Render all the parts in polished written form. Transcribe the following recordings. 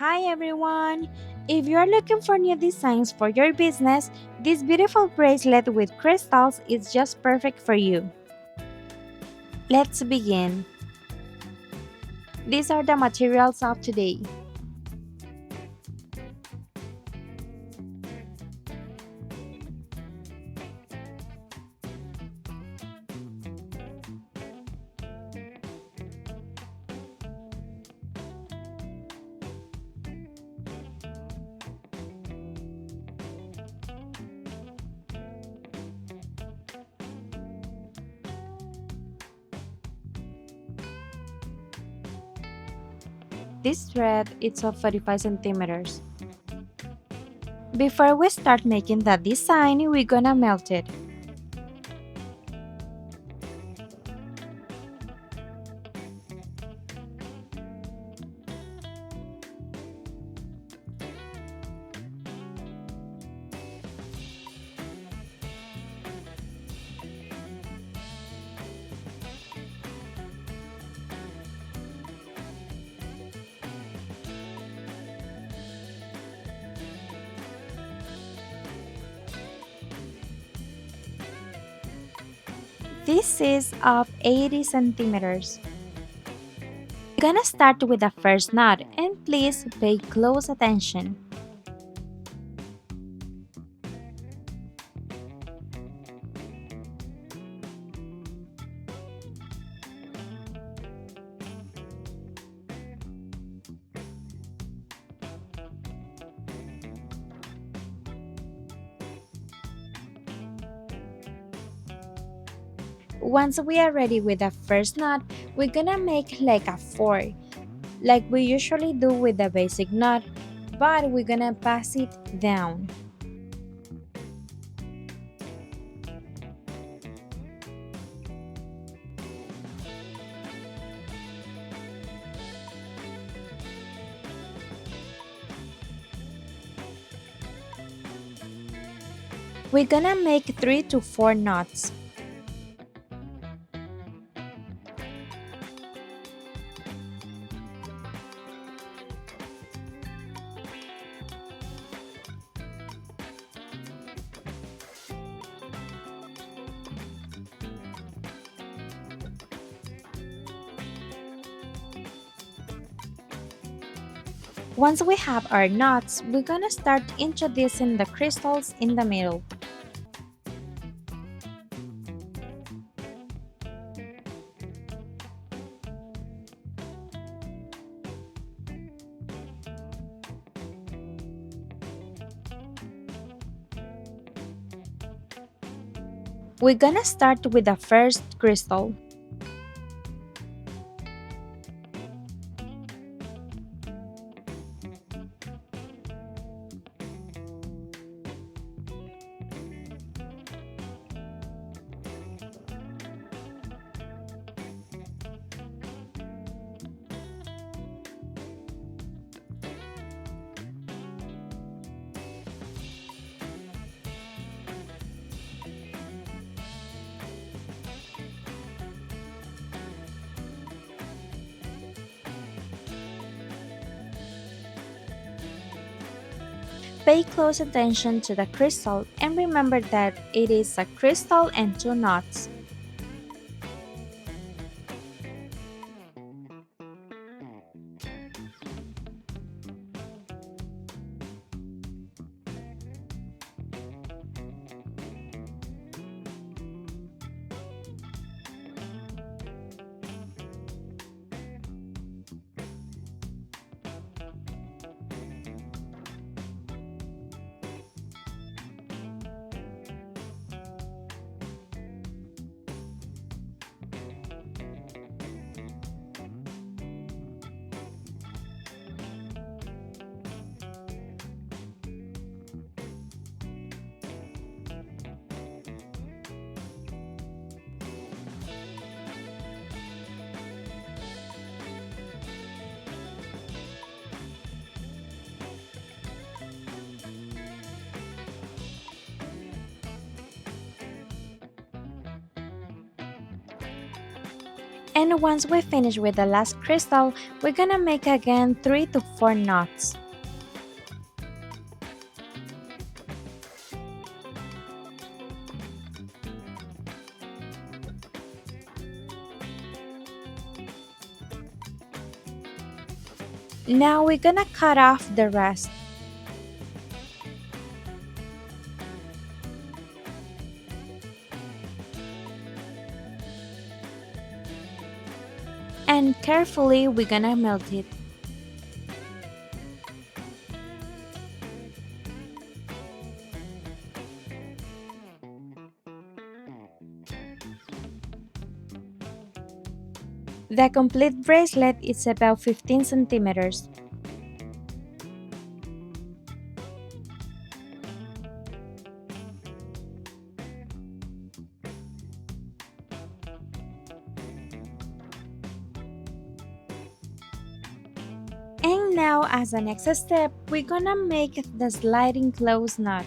Hi everyone! If you are looking for new designs for your business, this beautiful bracelet with crystals is just perfect for you. Let's begin. These are the materials of today. This thread is of 45 centimeters. Before we start making the design, we're gonna melt it. This is of 80 centimeters. We're gonna start with the first knot and please pay close attention. Once we are ready with the first knot, we're gonna make like a 4, like we usually do with the basic knot, but we're gonna pass it down. We're gonna make 3 to 4 knots. Once we have our knots, we're gonna start introducing the crystals in the middle. We're gonna start with the first crystal. Pay close attention to the crystal and remember that it is a crystal and 2 knots. And once we finish with the last crystal, we're gonna make again 3 to 4 knots. Now we're gonna cut off the rest. And carefully we're gonna melt it. The complete bracelet is about 15 centimeters. And now as a next step, we're gonna make the sliding close knot.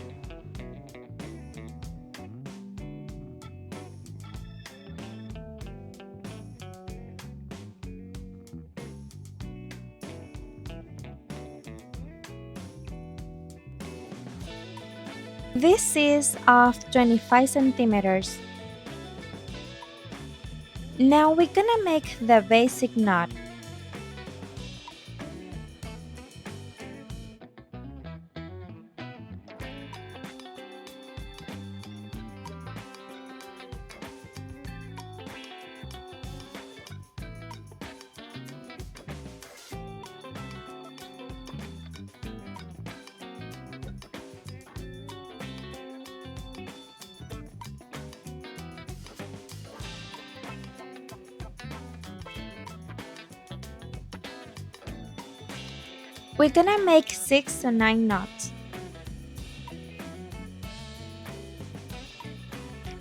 This is of 25 centimeters. Now we're gonna make the basic knot. We're gonna make 6 to 9 knots.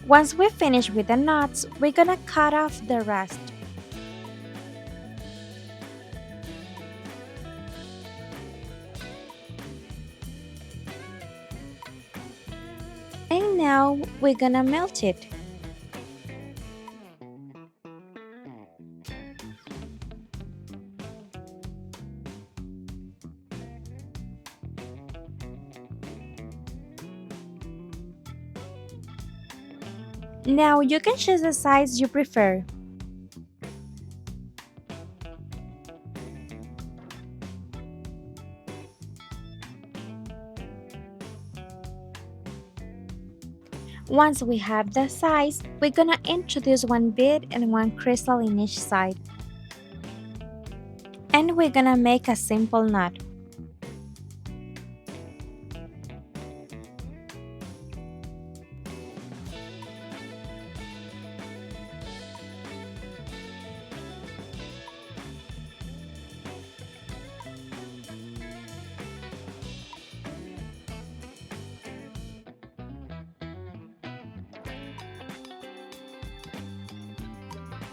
Once we finish with the knots, we're gonna cut off the rest. And now we're gonna melt it. Now you can choose the size you prefer. Once we have the size, we're gonna introduce one bead and one crystal in each side. And we're gonna make a simple knot.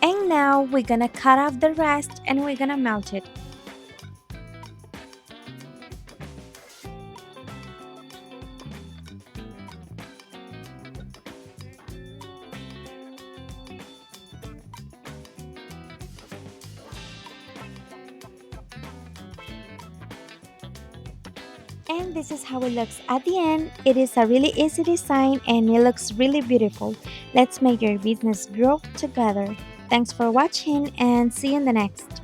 And now we're gonna cut off the rest and we're gonna melt it. And this is how it looks at the end. It is a really easy design and it looks really beautiful. Let's make your business grow together. Thanks for watching and see you in the next.